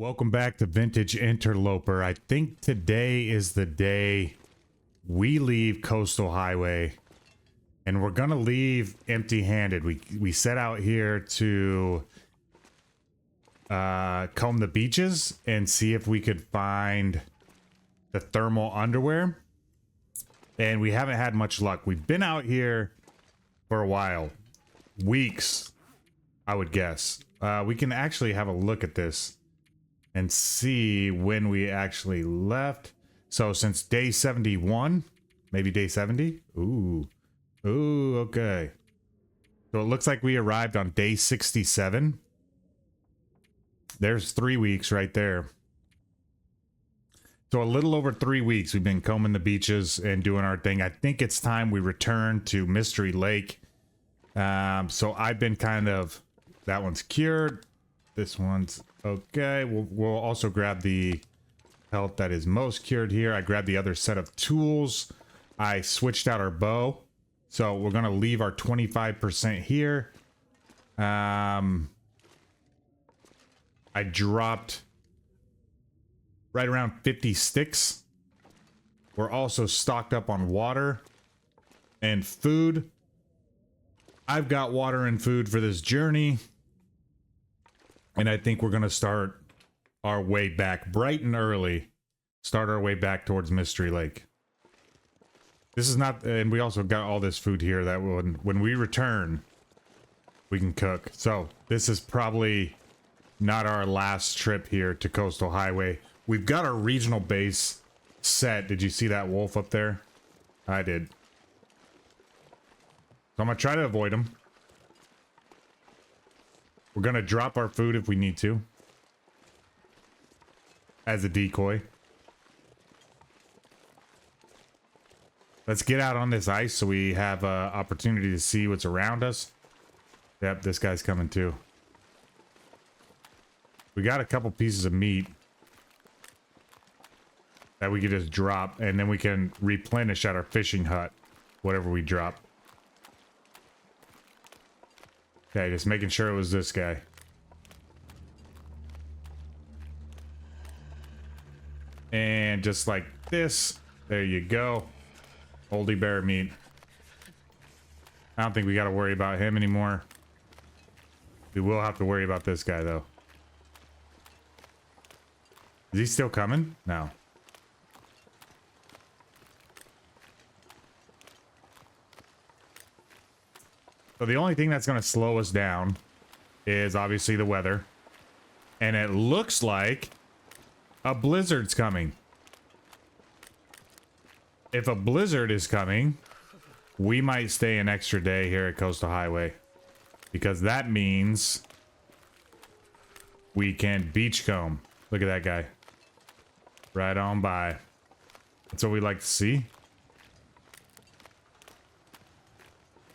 Welcome back to Vintage Interloper. I think today is the day we leave Coastal Highway, and we're gonna leave empty-handed. We set out here to comb the beaches and see if we could find the thermal underwear, and we haven't had much luck. We've been out here for a while, weeks, I would guess. We can actually have a look at this and see when we actually left. So since day 71, maybe day 70. Ooh, okay. So it looks like we arrived on day 67. There's 3 weeks right there. So a little over 3 weeks we've been combing the beaches and doing our thing. I think it's time we return to Mystery Lake. So I've been kind of, that one's cured. This one's okay. We'll also grab the health that is most cured here. I grabbed the other set of tools. I switched out our bow. So we're going to leave our 25% here. I dropped right around 50 sticks. We're also stocked up on water and food. I've got water and food for this journey. And I think we're going to start our way back bright and early. Start our way back towards Mystery Lake. This is not, and we also got all this food here that when we return, we can cook. So this is probably not our last trip here to Coastal Highway. We've got our regional base set. Did you see that wolf up there? I did. So I'm going to try to avoid him. We're going to drop our food if we need to. As a decoy. Let's get out on this ice so we have an opportunity to see what's around us. Yep, this guy's coming too. We got a couple pieces of meat that we could just drop, and then we can replenish at our fishing hut whatever we drop. Okay, just making sure it was this guy. And just like this, there you go. Oldie bear meat. I don't think we got to worry about him anymore. We will have to worry about this guy, though. Is he still coming? No. So the only thing that's going to slow us down is obviously the weather. And it looks like a blizzard's coming. If a blizzard is coming, we might stay an extra day here at Coastal Highway. Because that means we can beachcomb. Look at that guy. Right on by. That's what we like to see.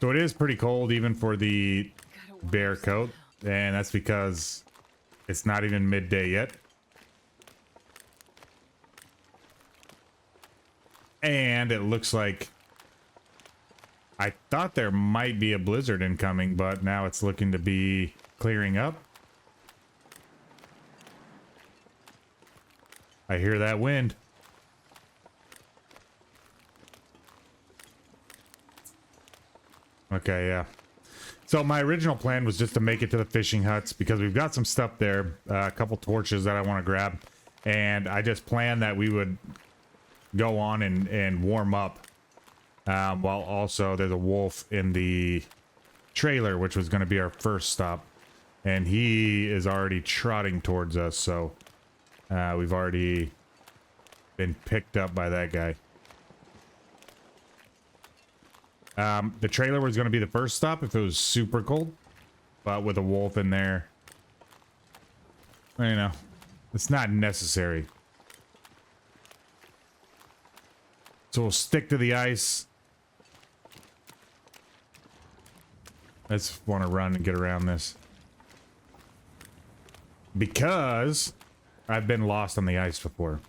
So it is pretty cold even for the bear coat, and that's because it's not even midday yet. And it looks like I thought there might be a blizzard incoming, but now it's looking to be clearing up. I hear that wind. Okay, yeah. So my original plan was just to make it to the fishing huts because we've got some stuff there, a couple torches that I want to grab, and I just planned that we would go on and warm up while also there's a wolf in the trailer, which was going to be our first stop, and he is already trotting towards us, so we've already been picked up by that guy. The trailer was going to be the first stop if it was super cold, but with a wolf in there, you know, it's not necessary. So we'll stick to the ice. Let's want to run and get around this. Because I've been lost on the ice before.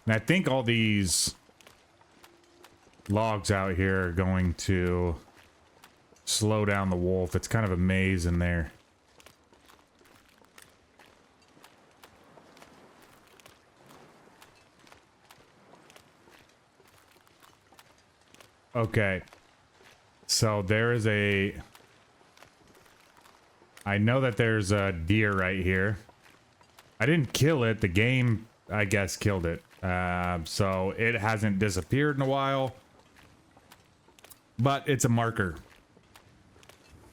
And I think all these logs out here are going to slow down the wolf. It's kind of a maze in there. Okay. So there is a... I know that there's a deer right here. I didn't kill it. The game, I guess, killed it. So it hasn't disappeared in a while. But it's a marker.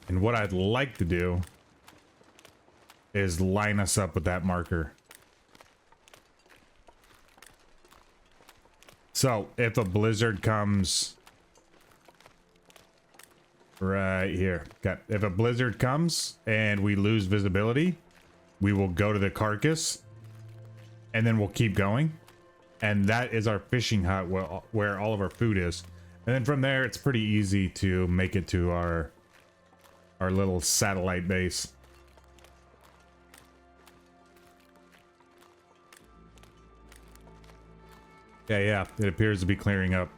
And what I'd like to do is line us up with that marker. So if a blizzard comes right here, okay. If a blizzard comes and we lose visibility, we will go to the carcass and then we'll keep going. And that is our fishing hut where all of our food is. And then from there, it's pretty easy to make it to our little satellite base. Yeah, it appears to be clearing up.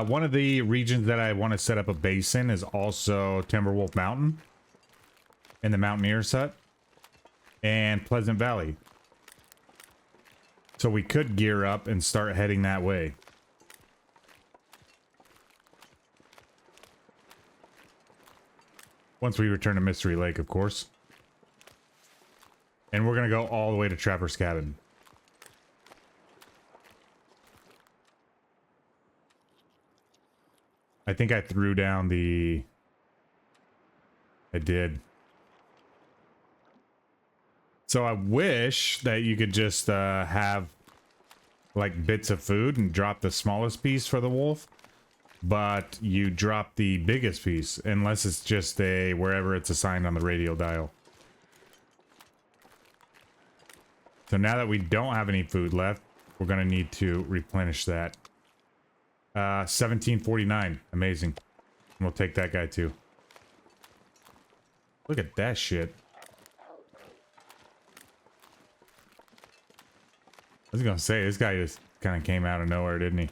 One of the regions that I want to set up a base in is also Timberwolf Mountain in the Mountaineer's Hut and Pleasant Valley. So we could gear up and start heading that way. Once we return to Mystery Lake, of course. And we're going to go all the way to Trapper's Cabin. I think I threw down the... I did. So I wish that you could just have like bits of food and drop the smallest piece for the wolf. But you drop the biggest piece unless it's just a wherever it's assigned on the radial dial. So now that we don't have any food left, we're going to need to replenish that. 1749. Amazing. We'll take that guy too. Look at that shit. I was gonna say, this guy just kind of came out of nowhere, didn't he?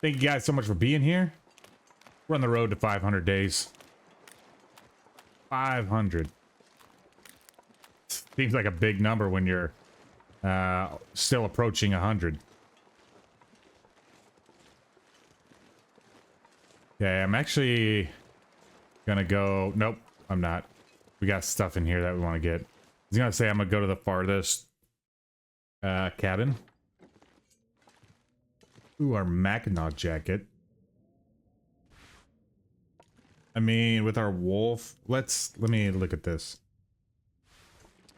Thank you guys so much for being here. We're on the road to 500 days. 500. Seems like a big number when you're still approaching 100. Okay, I'm actually gonna go... Nope, I'm not. We got stuff in here that we want to get. I was gonna say I'm gonna go to the farthest cabin. Ooh, our Mackinac jacket. I mean, with our wolf, let me look at this.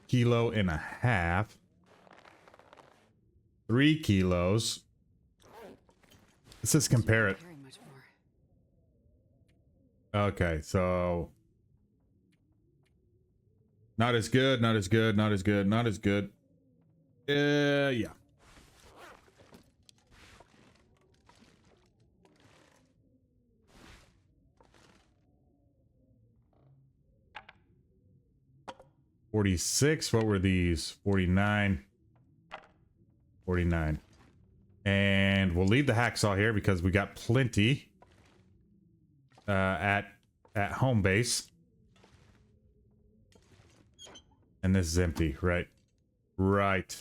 1.5 kilos. 3 kilos. Let's just compare it. Okay, so not as good, not as good, not as good, not as good. Yeah. $46. What were these? 49. 49. And we'll leave the hacksaw here because we got plenty at home base. And this is empty, right? Right.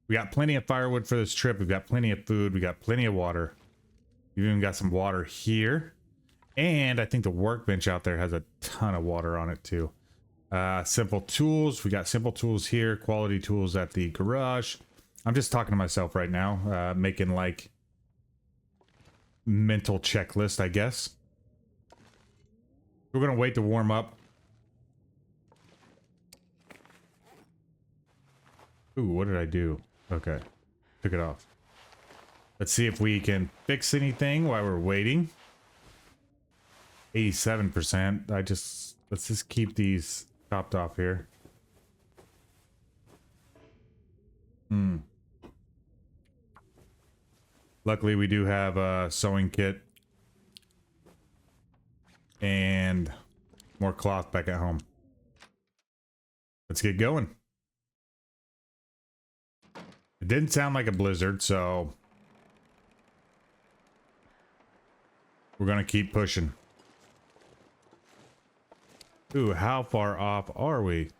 We got plenty of firewood for this trip. We've got plenty of food. We got plenty of water. We've even got some water here. And I think the workbench out there has a ton of water on it too. Simple tools. We got simple tools here. Quality tools at the garage. I'm just talking to myself right now. Making like mental checklist, I guess. We're gonna wait to warm up. Ooh, what did I do? Okay, took it off. Let's see if we can fix anything while we're waiting. 87%. Let's just keep these topped off here. Luckily, we do have a sewing kit and more cloth back at home. Let's get going. It didn't sound like a blizzard, so we're gonna keep pushing. Ooh, how far off are we?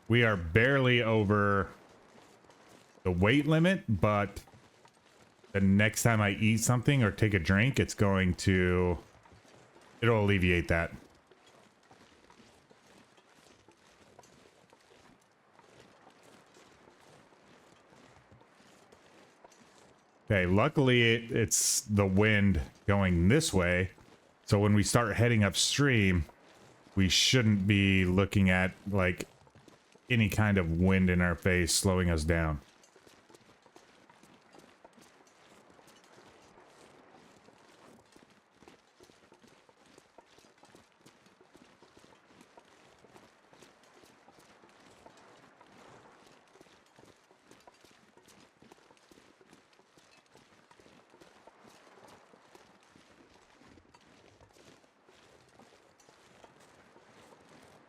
We are barely over the weight limit, but the next time I eat something or take a drink, it'll alleviate that. Okay, luckily it's the wind going this way, so when we start heading upstream, we shouldn't be looking at like any kind of wind in our face slowing us down.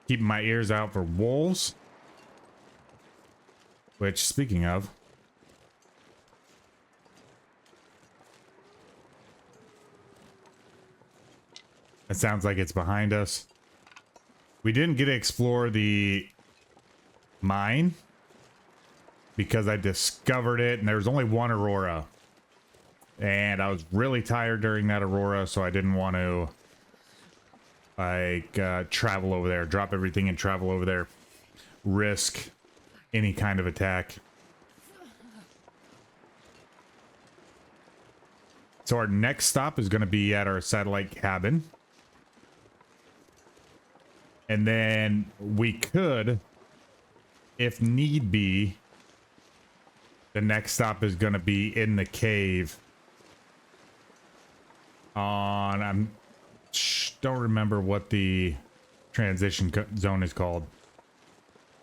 Keeping my ears out for wolves. Which, speaking of, it sounds like it's behind us. We didn't get to explore the mine because I discovered it and there was only one aurora. And I was really tired during that aurora, so I didn't want to travel over there, drop everything and travel over there, risk any kind of attack. So our next stop is going to be at our satellite cabin. And then we could, if need be, the next stop is going to be in the cave on, don't remember what the transition zone is called,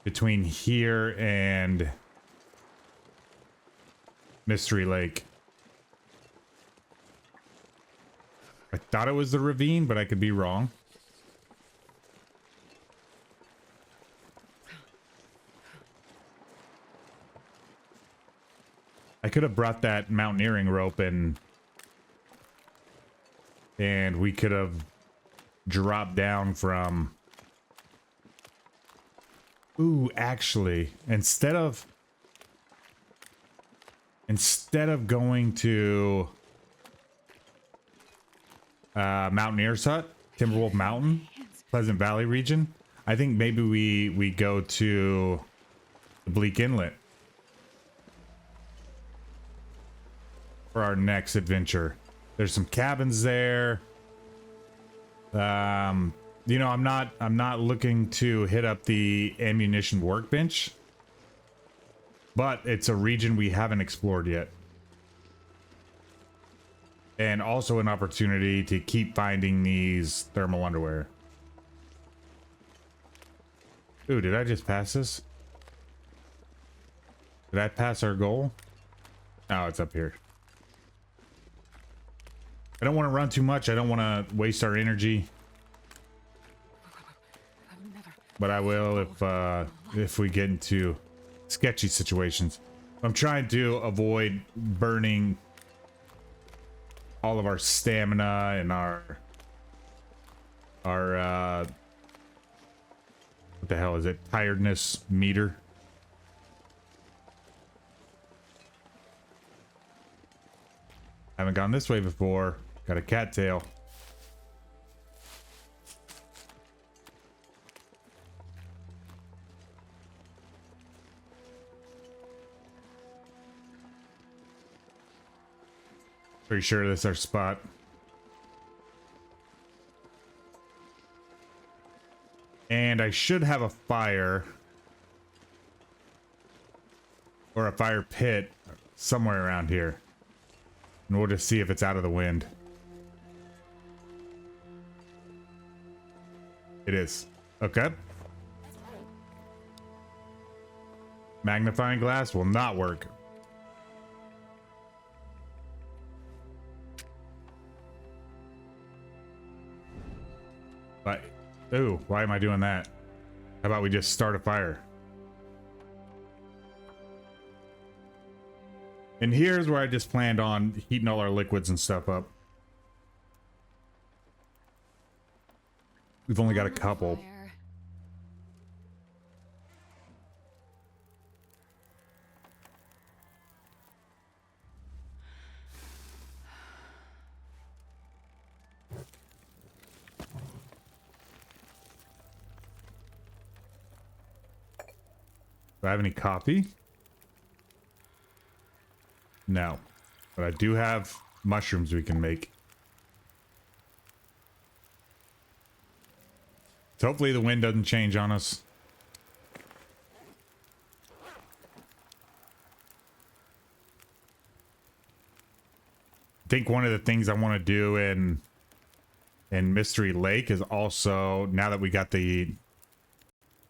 between here and Mystery Lake. I thought it was the ravine, but I could be wrong. I could have brought that mountaineering rope and we could have dropped down from... Ooh, actually, instead of going to Mountaineer's Hut, Timberwolf Mountain, Pleasant Valley region, I think maybe we go to the Bleak Inlet for our next adventure. There's some cabins there. You know, I'm not looking to hit up the ammunition workbench, but it's a region we haven't explored yet. And also an opportunity to keep finding these thermal underwear. Ooh, did I just pass this? Did I pass our goal? Oh, it's up here. I don't want to run too much. I don't want to waste our energy. But I will if we get into sketchy situations. I'm trying to avoid burning all of our stamina and our what the hell is it? Tiredness meter. Haven't gone this way before. Got a cattail. Pretty sure this is our spot. And I should have a fire or a fire pit somewhere around here. And we'll just see if it's out of the wind. It is. Okay. Magnifying glass will not work. But, ooh, why am I doing that? How about we just start a fire? And here's where I just planned on heating all our liquids and stuff up. We've only got a couple. Do I have any coffee? No. But I do have mushrooms we can make. So hopefully the wind doesn't change on us. I think one of the things I want to do in Mystery Lake is also, now that we got the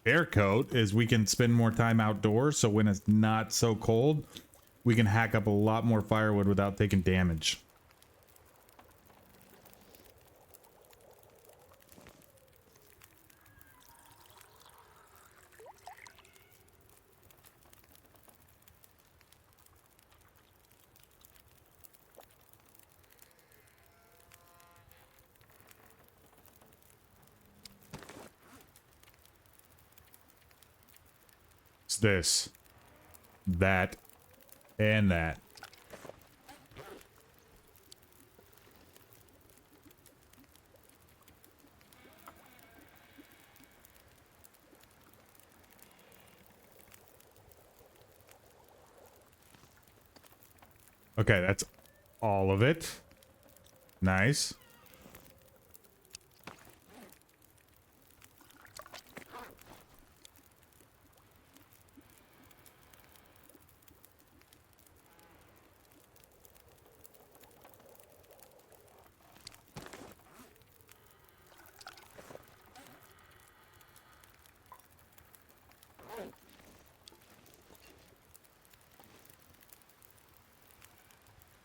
air coat, is we can spend more time outdoors, so when it's not so cold we can hack up a lot more firewood without taking damage. It's this, that, and that. Okay, that's all of it. Nice.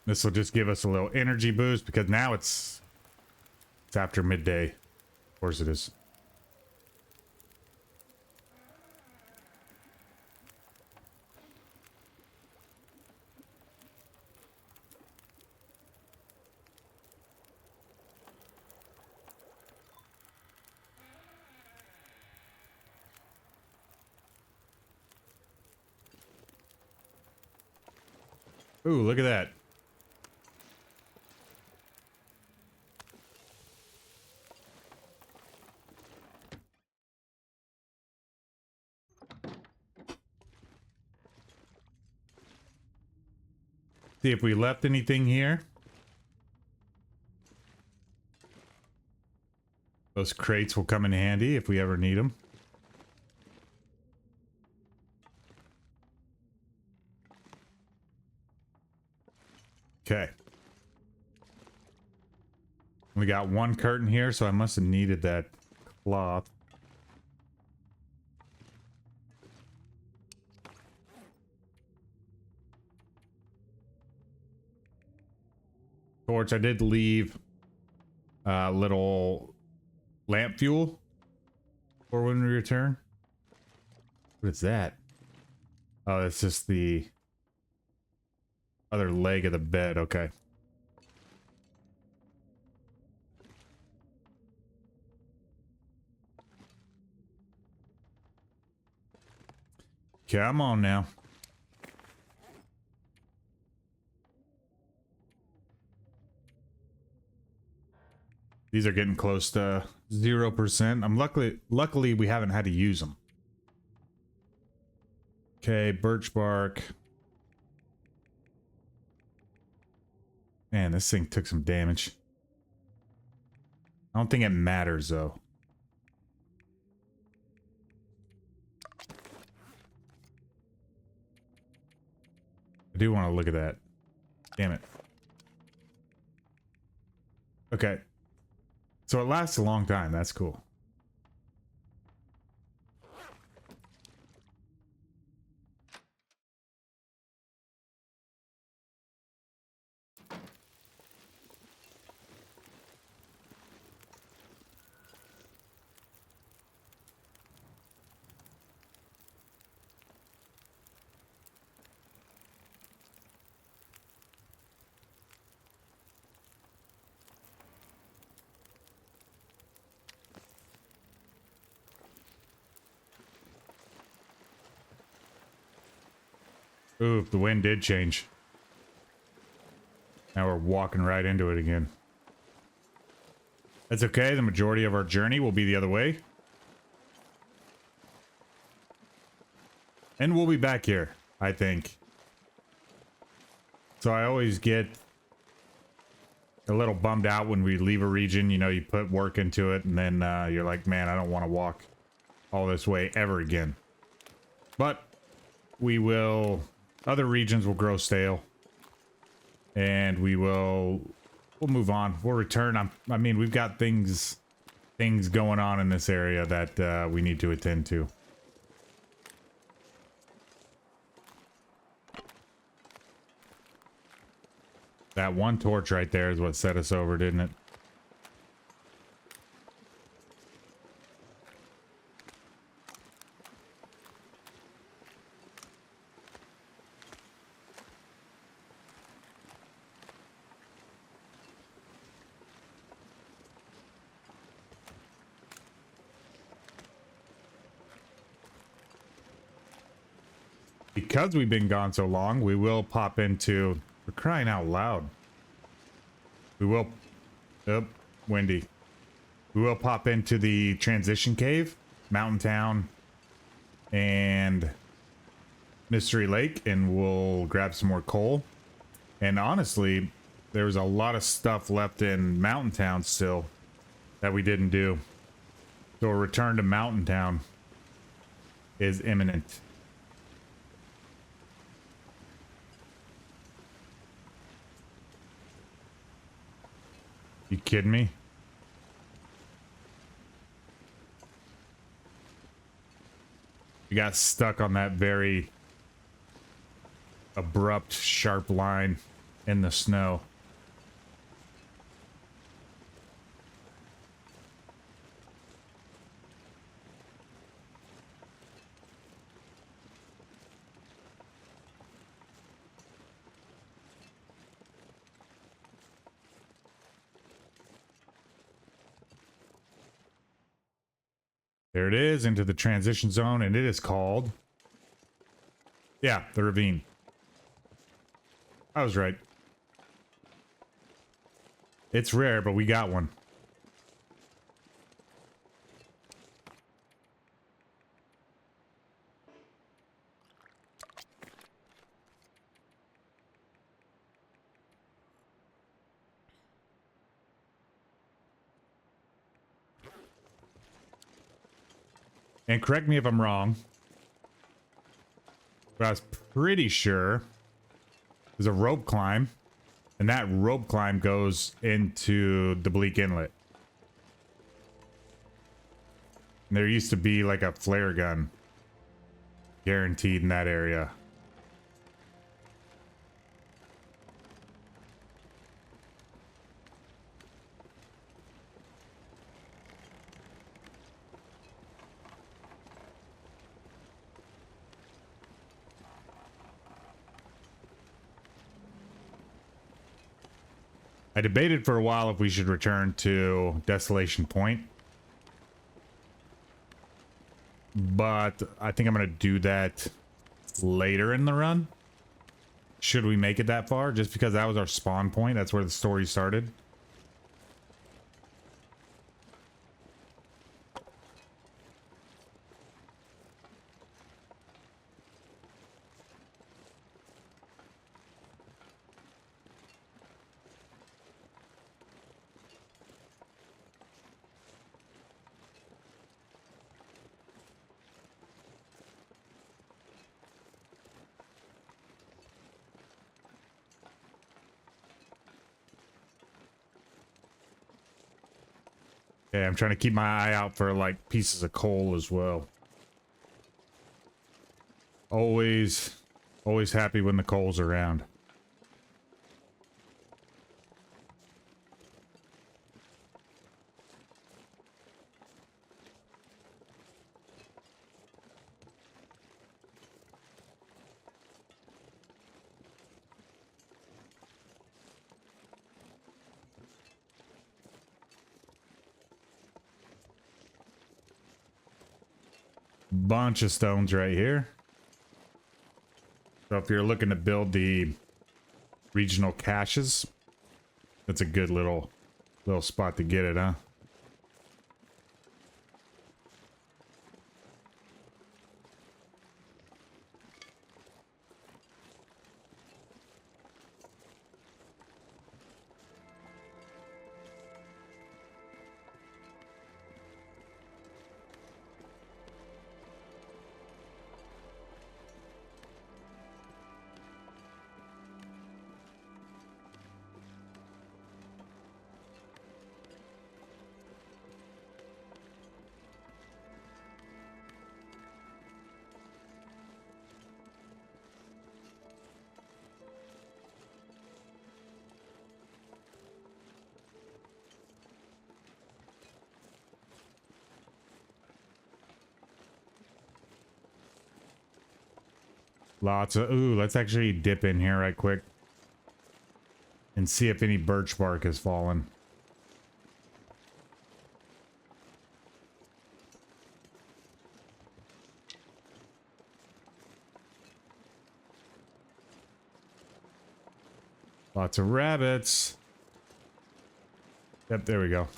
This will just give us a little energy boost because now it's after midday. Of course it is. Ooh, look at that. See if we left anything here. Those crates will come in handy if we ever need them. Okay. We got one curtain here, so I must have needed that cloth. Torch, I did leave a little lamp fuel for when we return. What is that? Oh, that's just the other leg of the bed. Okay. Come on now. These are getting close to 0%. Luckily we haven't had to use them. Okay, birch bark. Man, this thing took some damage. I don't think it matters though. I do want to look at that. Damn it. Okay. So it lasts a long time. That's cool. Ooh, the wind did change. Now we're walking right into it again. That's okay. The majority of our journey will be the other way. And we'll be back here, I think. So I always get a little bummed out when we leave a region. You know, you put work into it, and then you're like, man, I don't want to walk all this way ever again. But we will... Other regions will grow stale. And we'll move on. We'll return. I mean, we've got things going on in this area that we need to attend to. That one torch right there is what set us over, didn't it? Because we've been gone so long, we will pop into... We're crying out loud. We will... Oh, windy. We will pop into the transition cave, Mountain Town, and Mystery Lake, and we'll grab some more coal. And honestly, there's a lot of stuff left in Mountain Town still that we didn't do. So a return to Mountain Town is imminent. You kidding me? We got stuck on that very abrupt, sharp line in the snow. There it is, into the transition zone, and it is called... Yeah, the ravine. I was right. It's rare, but we got one. And correct me if I'm wrong, but I was pretty sure there's a rope climb, and that rope climb goes into the Bleak Inlet. And there used to be like a flare gun guaranteed in that area. I debated for a while if we should return to Desolation Point, but I think I'm going to do that later in the run. Should we make it that far? Just because that was our spawn point. That's where the story started. Okay, I'm trying to keep my eye out for like pieces of coal as well. Always happy when the coal's around. Bunch of stones right here. So if you're looking to build the regional caches, that's a good little spot to get it, huh? Lots of, ooh, let's actually dip in here right quick and see if any birch bark has fallen. Lots of rabbits. Yep, there we go.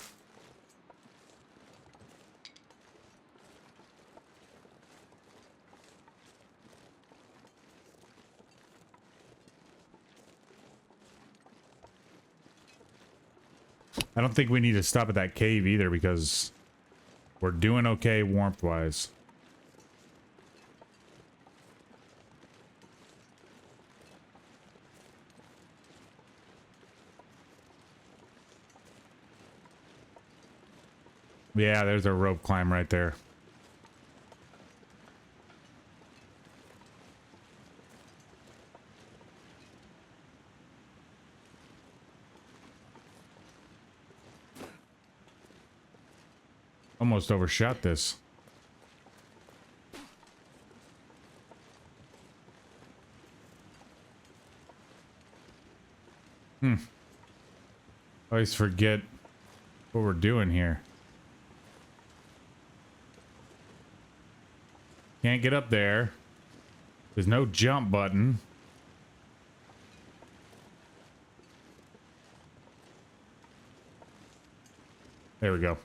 I don't think we need to stop at that cave either because we're doing okay warmth-wise. Yeah, there's a rope climb right there. Almost overshot this. Always forget what we're doing here. Can't get up there. There's no jump button. There we go.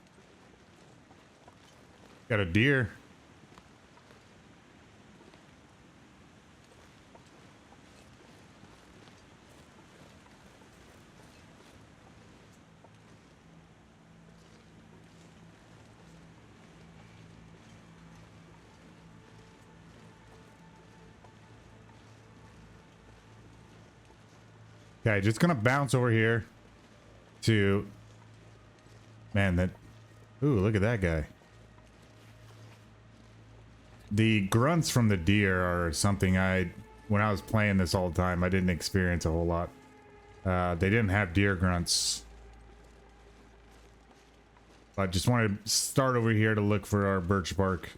Got a deer. Okay, just gonna bounce over here to, man, that, ooh, look at that guy. The grunts from the deer are something when I was playing this all the time, I didn't experience a whole lot. They didn't have deer grunts. But just wanted to start over here to look for our birch bark.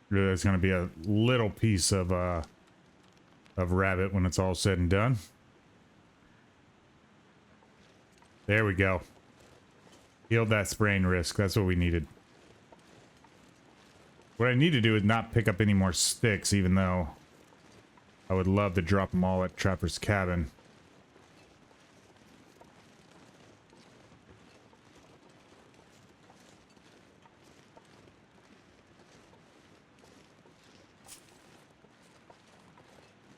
There's going to be a little piece of rabbit when it's all said and done. There we go. Healed that sprain risk. That's what we needed. What I need to do is not pick up any more sticks, even though I would love to drop them all at Trapper's cabin.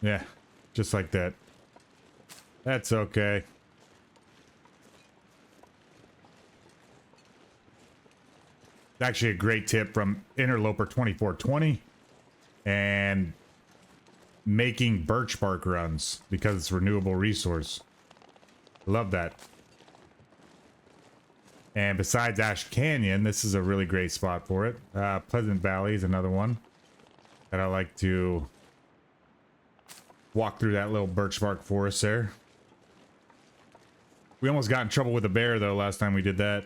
Yeah, just like that. That's okay. Actually a great tip from Interloper 2420 and making birch bark runs because it's a renewable resource. Love that. And besides Ash Canyon, this is a really great spot for it. Pleasant Valley is another one that I like to walk through, that little birch bark forest there. We almost got in trouble with a bear, though, last time we did that.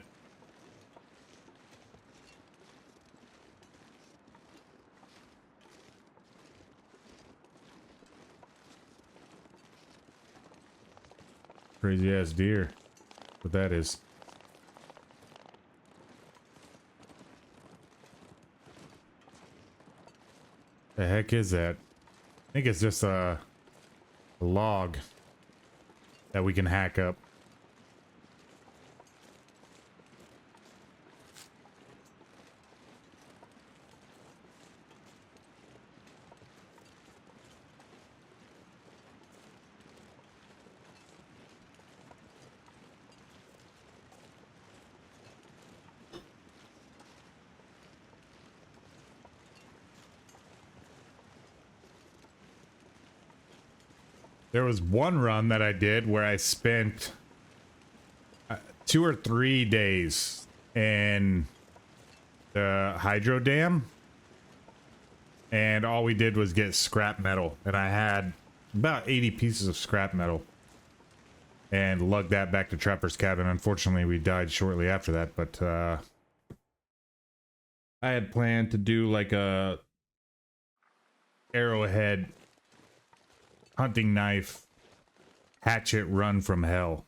Crazy ass deer. What that is. The heck is that? I think it's just a log that we can hack up. There was one run that I did where I spent 2 or 3 days in the hydro dam, and all we did was get scrap metal, and I had about 80 pieces of scrap metal and lugged that back to Trapper's cabin. Unfortunately, we died shortly after that, but I had planned to do like a arrowhead hunting knife hatchet run from hell.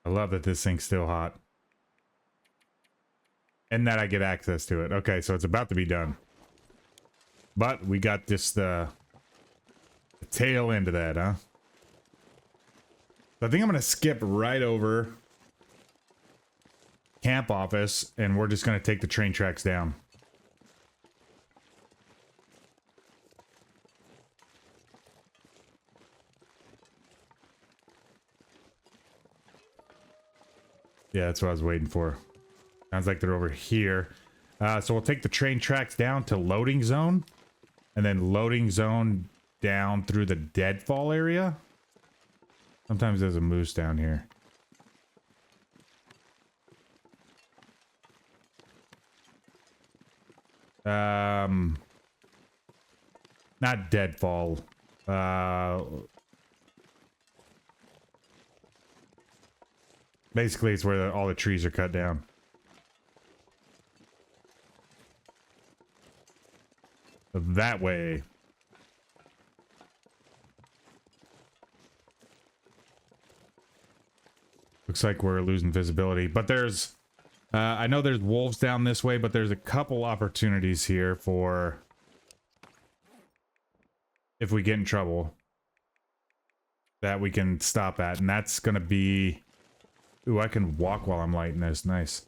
I love that this thing's still hot. And that I get access to it. Okay, so it's about to be done. But we got this the tail end of that, huh? So I think I'm going to skip right over camp office, and we're just going to take the train tracks down. Yeah, that's what I was waiting for. Sounds like they're over here. So we'll take the train tracks down to loading zone, and then loading zone down through the deadfall area. Sometimes there's a moose down here. Not deadfall. Basically, it's where all the trees are cut down. That way. Looks like we're losing visibility, but there's I know there's wolves down this way, but there's a couple opportunities here for if we get in trouble that we can stop at, and that's gonna be... Ooh, I can walk while I'm lighting this. Nice.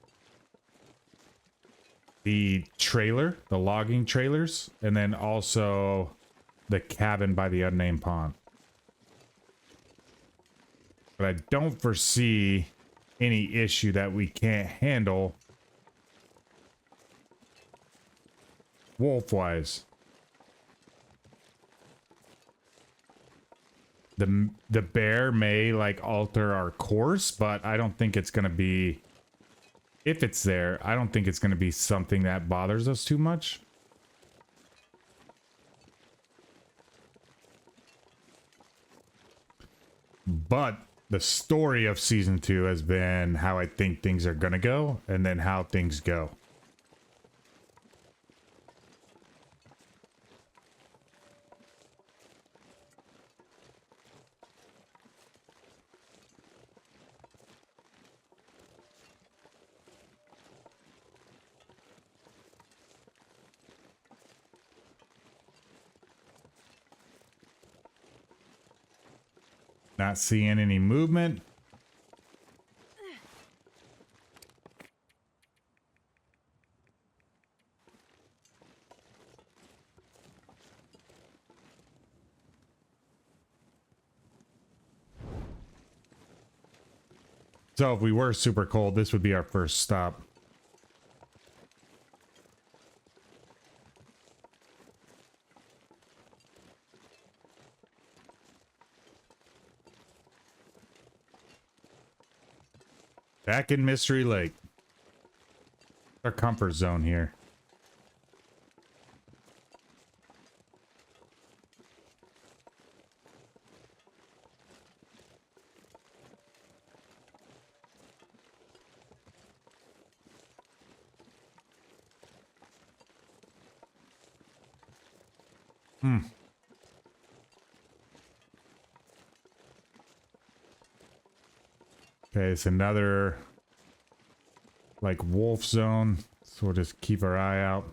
The trailer, the logging trailers, and then also the cabin by the unnamed pond. But I don't foresee any issue that we can't handle wolf-wise. The bear may like alter our course, but I don't think it's gonna be, if it's there, I don't think it's gonna be something that bothers us too much. But the story of season 2 has been how I think things are gonna go, and then how things go. Not seeing any movement. So if we were super cold, this would be our first stop. Back in Mystery Lake. Our comfort zone here. Okay, it's another like wolf zone, so we'll just keep our eye out.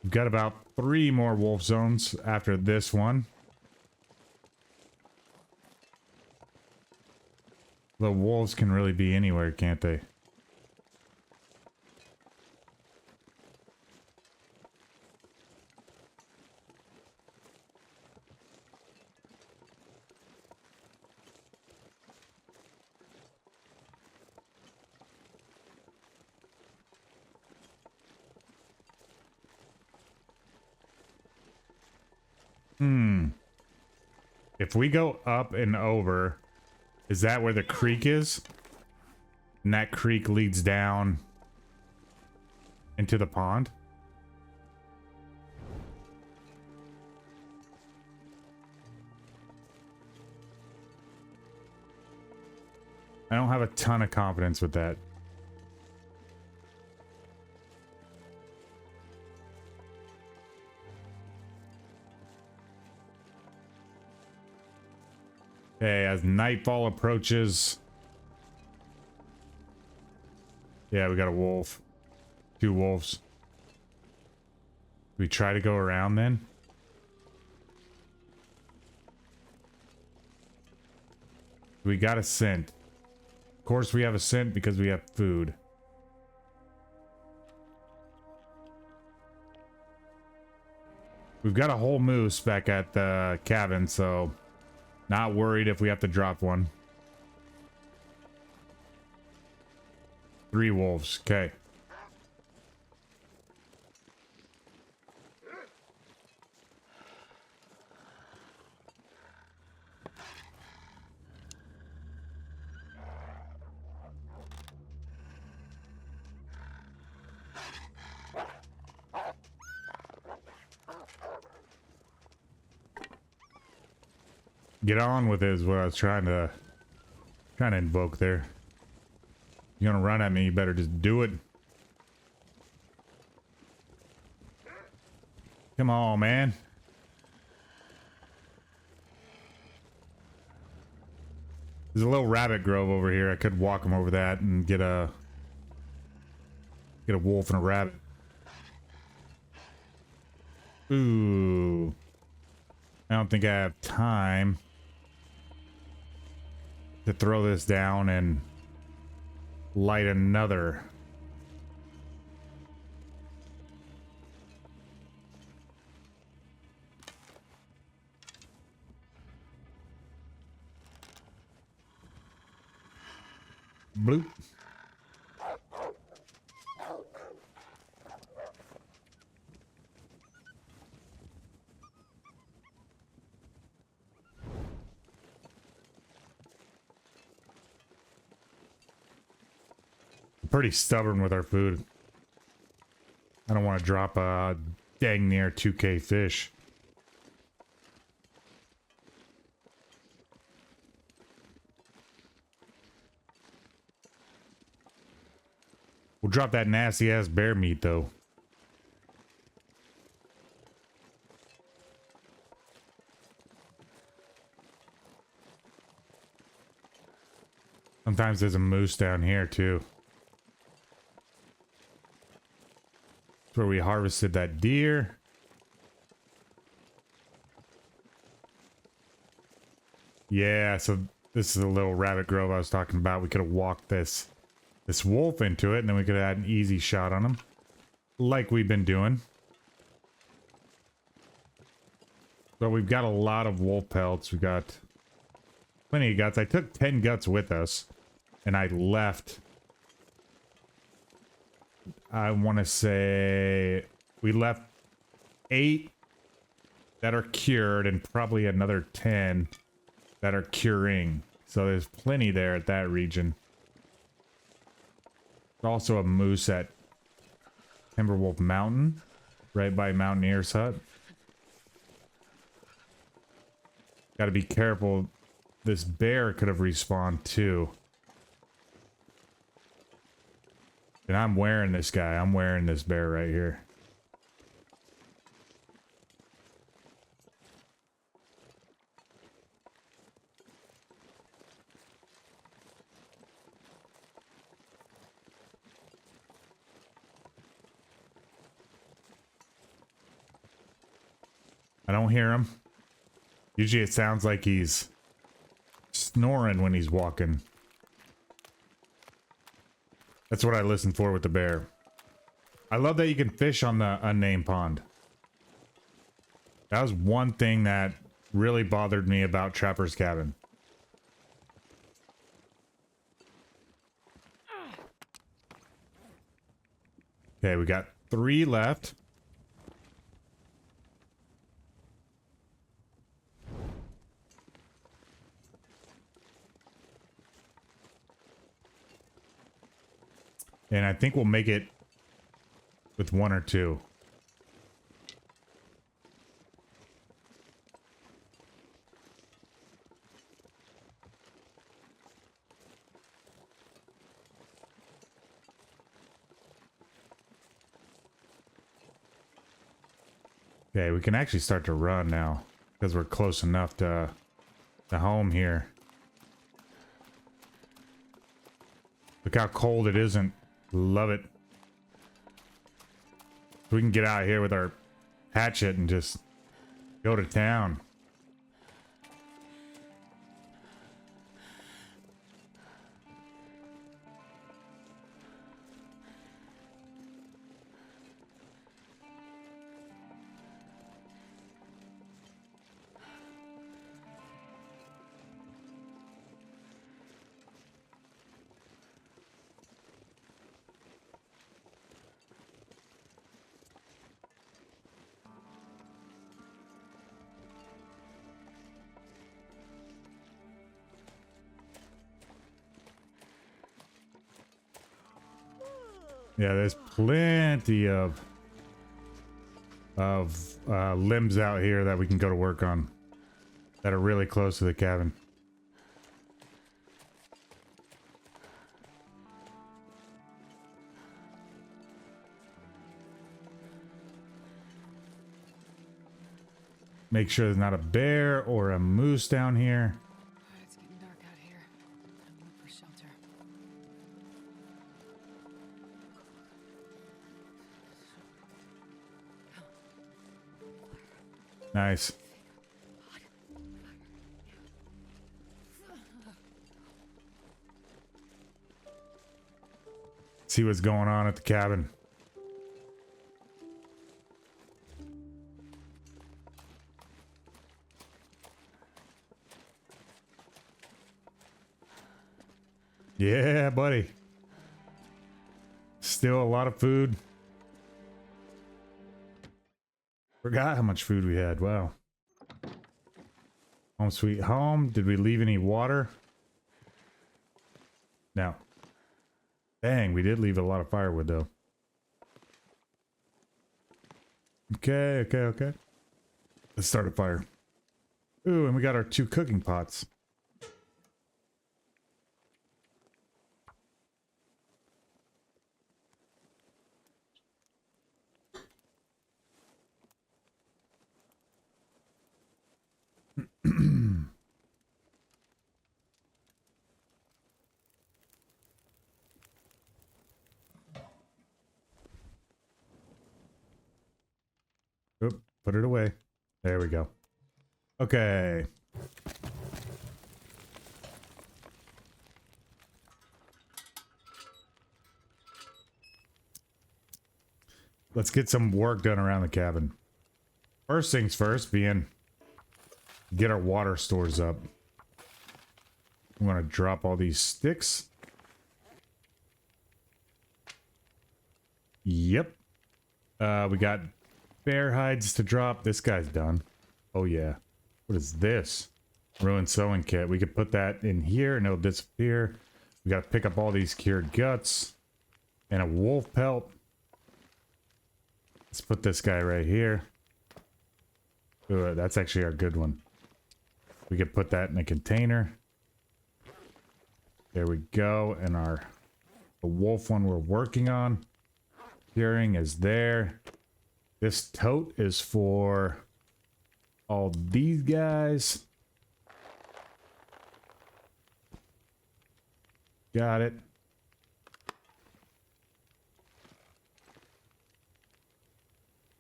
We've got about 3 more wolf zones after this one. The wolves can really be anywhere, can't they? If we go up and over, is that where the creek is? And that creek leads down into the pond? I don't have a ton of confidence with that. Okay, as nightfall approaches... Yeah, we got a wolf. 2 wolves. We try to go around then? We got a scent. Of course we have a scent because we have food. We've got a whole moose back at the cabin, so not worried if we have to drop one. 3 wolves, okay. Get on with it is what I was trying to invoke there. You're gonna run at me, you better just do it. Come on, man. There's a little rabbit grove over here. I could walk him over that and get a wolf and a rabbit. Ooh. I don't think I have time to throw this down and light another. Bloop. Pretty stubborn with our food. I don't want to drop a dang near 2K fish. We'll drop that nasty ass bear meat though. Sometimes there's a moose down here too. That's where we harvested that deer. Yeah, so this is a little rabbit grove I was talking about. We could have walked this wolf into it, and then we could have had an easy shot on him. Like we've been doing. So we've got a lot of wolf pelts. We got plenty of guts. I took 10 guts with us, and I left... I want to say we left 8 that are cured and probably another 10 that are curing. So there's plenty there at that region. There's also a moose at Timberwolf Mountain, right by Mountaineer's Hut. Gotta be careful. This bear could have respawned too. And I'm wearing this guy. I'm wearing this bear right here. I don't hear him. Usually it sounds like he's snoring when he's walking. That's what I listen for with the bear. I love that you can fish on the unnamed pond. That was one thing that really bothered me about Trapper's Cabin. Okay, we got 3 left. And I think we'll make it with 1 or 2. Okay, we can actually start to run now because we're close enough to home here. Look how cold it isn't. Love it. We can get out of here with our hatchet and just go to town. Yeah, there's plenty of limbs out here that we can go to work on that are really close to the cabin. Make sure there's not a bear or a moose down here. It's getting dark out here. I'm gonna look for shelter. Nice. See what's going on at the cabin. Yeah, buddy. Still a lot of food. Forgot how much food we had. Wow. Home sweet home. Did we leave any water? No. Dang, we did leave a lot of firewood though. Okay. Let's start a fire. Ooh, and we got our 2 cooking pots. Oop, put it away. There we go. Okay. Let's get some work done around the cabin. First things first, being get our water stores up. I'm gonna drop all these sticks. Yep. We got bear hides to drop. This guy's done. Oh yeah. What is this? Ruined sewing kit. We could put that in here and it'll disappear. We gotta pick up all these cured guts. And a wolf pelt. Let's put this guy right here. Ooh, that's actually our good one. We could put that in a container. There we go. And the wolf one we're working on. Curing is there. This tote is for all these guys. Got it.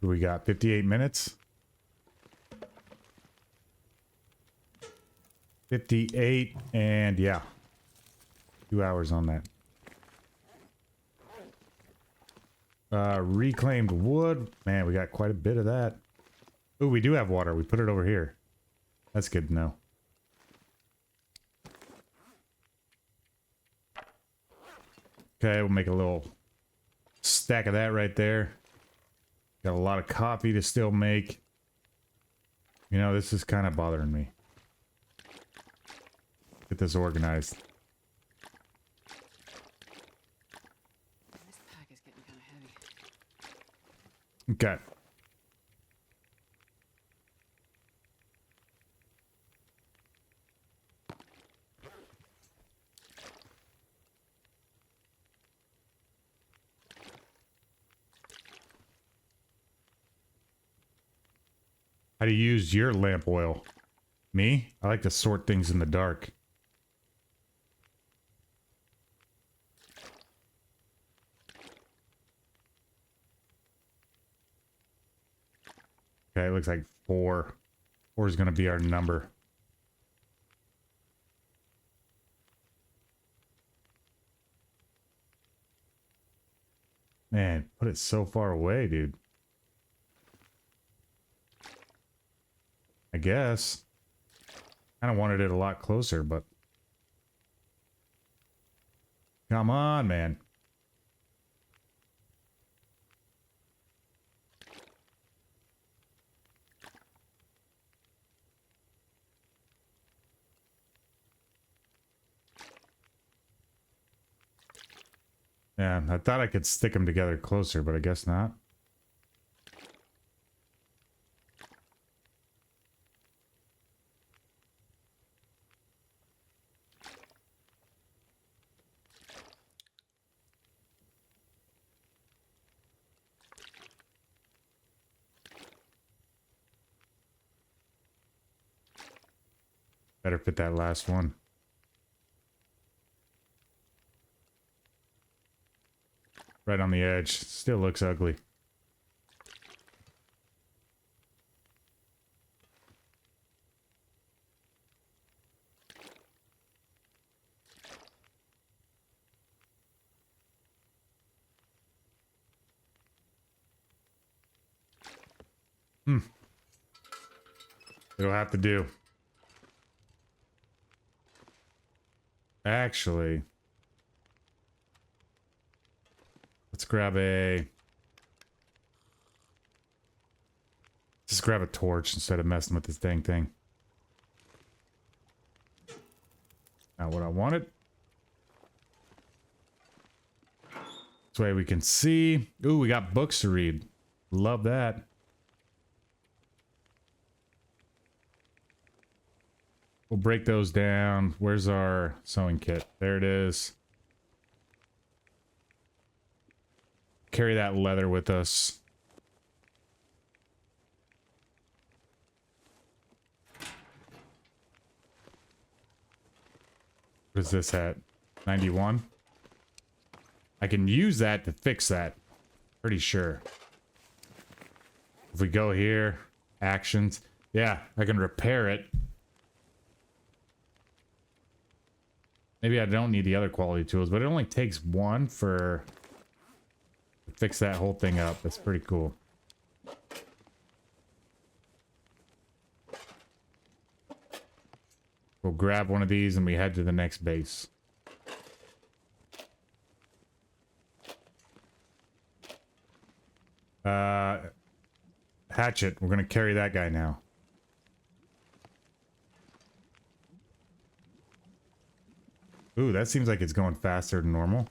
We got 58 minutes. 58 and yeah. 2 hours on that. Reclaimed wood. Man, we got quite a bit of that. Ooh, we do have water. We put it over here. That's good to know. Okay, we'll make a little stack of that right there. Got a lot of coffee to still make. You know, this is kind of bothering me. Get this organized. This pack is getting kind of heavy. Okay. How do you use your lamp oil? Me? I like to sort things in the dark. Okay, it looks like 4. 4 is going to be our number. Man, put it so far away, dude. I guess. Kind of wanted it a lot closer, but... Come on, man. Yeah, I thought I could stick them together closer, but I guess not. Better fit that last one. Right on the edge. Still looks ugly. It'll have to do. Actually, let's grab a... Just grab a torch instead of messing with this dang thing. Not what I wanted. This way we can see. Ooh, we got books to read. Love that. We'll break those down. Where's our sewing kit? There it is. Carry that leather with us. What is this at? 91? I can use that to fix that. Pretty sure. If we go here, actions. Yeah, I can repair it. Maybe I don't need the other quality tools, but it only takes one to fix that whole thing up. That's pretty cool. We'll grab one of these and we head to the next base. Hatchet. We're gonna carry that guy now. Ooh, that seems like it's going faster than normal.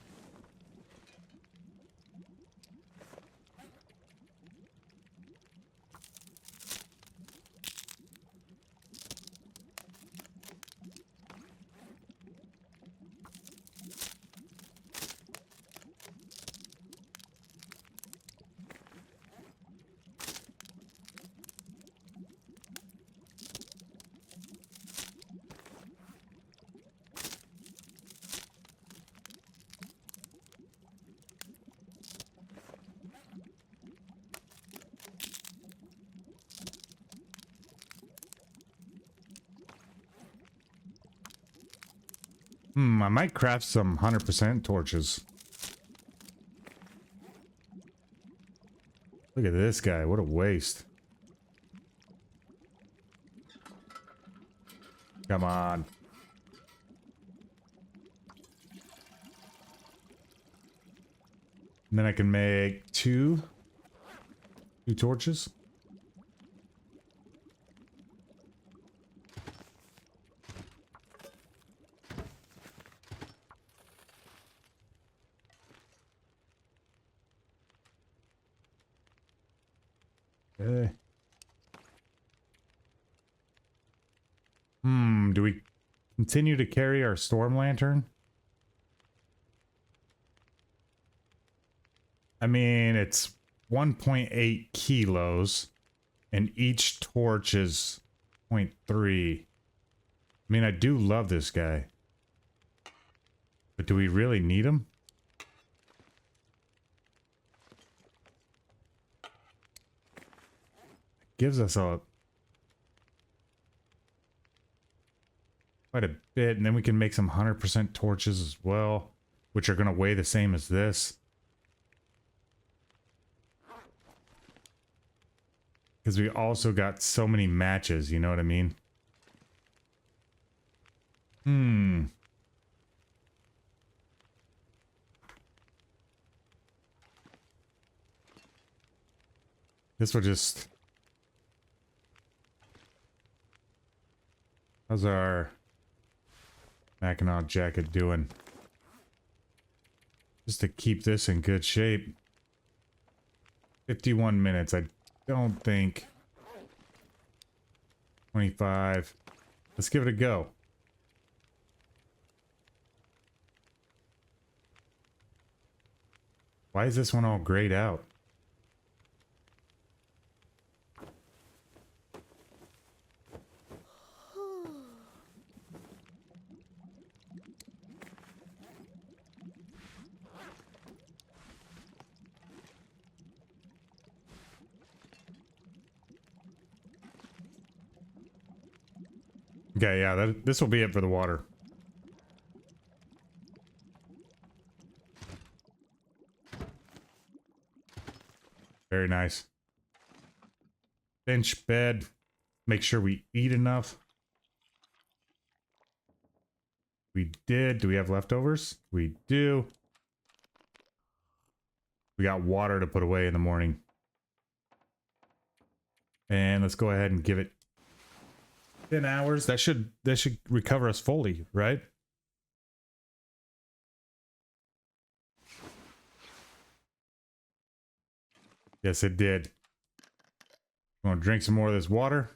I might craft some 100% torches. Look at this guy. What a waste. Come on. And then I can make two torches. Okay. Do we continue to carry our storm lantern? I mean, it's 1.8 kilos, and each torch is 0.3. I mean, I do love this guy. But do we really need him? Gives us quite a bit, and then we can make some 100% torches as well, which are going to weigh the same as this. Because we also got so many matches, you know what I mean? This will just... How's our Mackinac jacket doing? Just to keep this in good shape. 51 minutes. I don't think... 25. Let's give it a go. Why is this one all grayed out? Okay, yeah, this will be it for the water. Very nice. Bench bed. Make sure we eat enough. We did. Do we have leftovers? We do. We got water to put away in the morning. And let's go ahead and give it 10 hours. That should recover us fully, right? Yes, it did. I'm gonna drink some more of this water.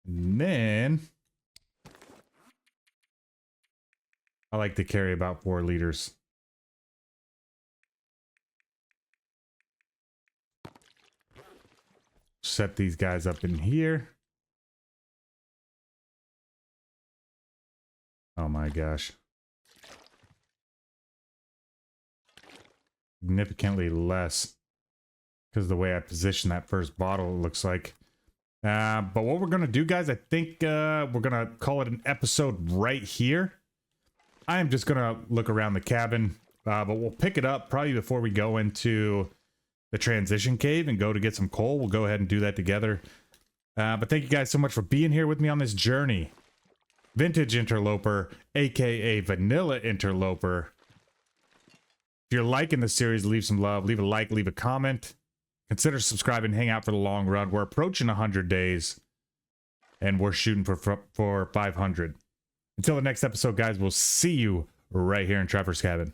And then I like to carry about 4 liters. Set these guys up in here. Oh my gosh. Significantly less because of the way I position that first bottle, it looks like. But what we're going to do, guys, I think we're going to call it an episode right here. I am just going to look around the cabin, but we'll pick it up probably before we go into the transition cave and go to get some coal. We'll go ahead and do that together. But thank you guys so much for being here with me on this journey. Vintage Interloper, aka Vanilla Interloper. If you're liking the series, leave some love, leave a like, leave a comment. Consider subscribing, hang out for the long run. We're approaching 100 days. and we're shooting for 500. Until the next episode, guys, we'll see you right here in Trevor's cabin.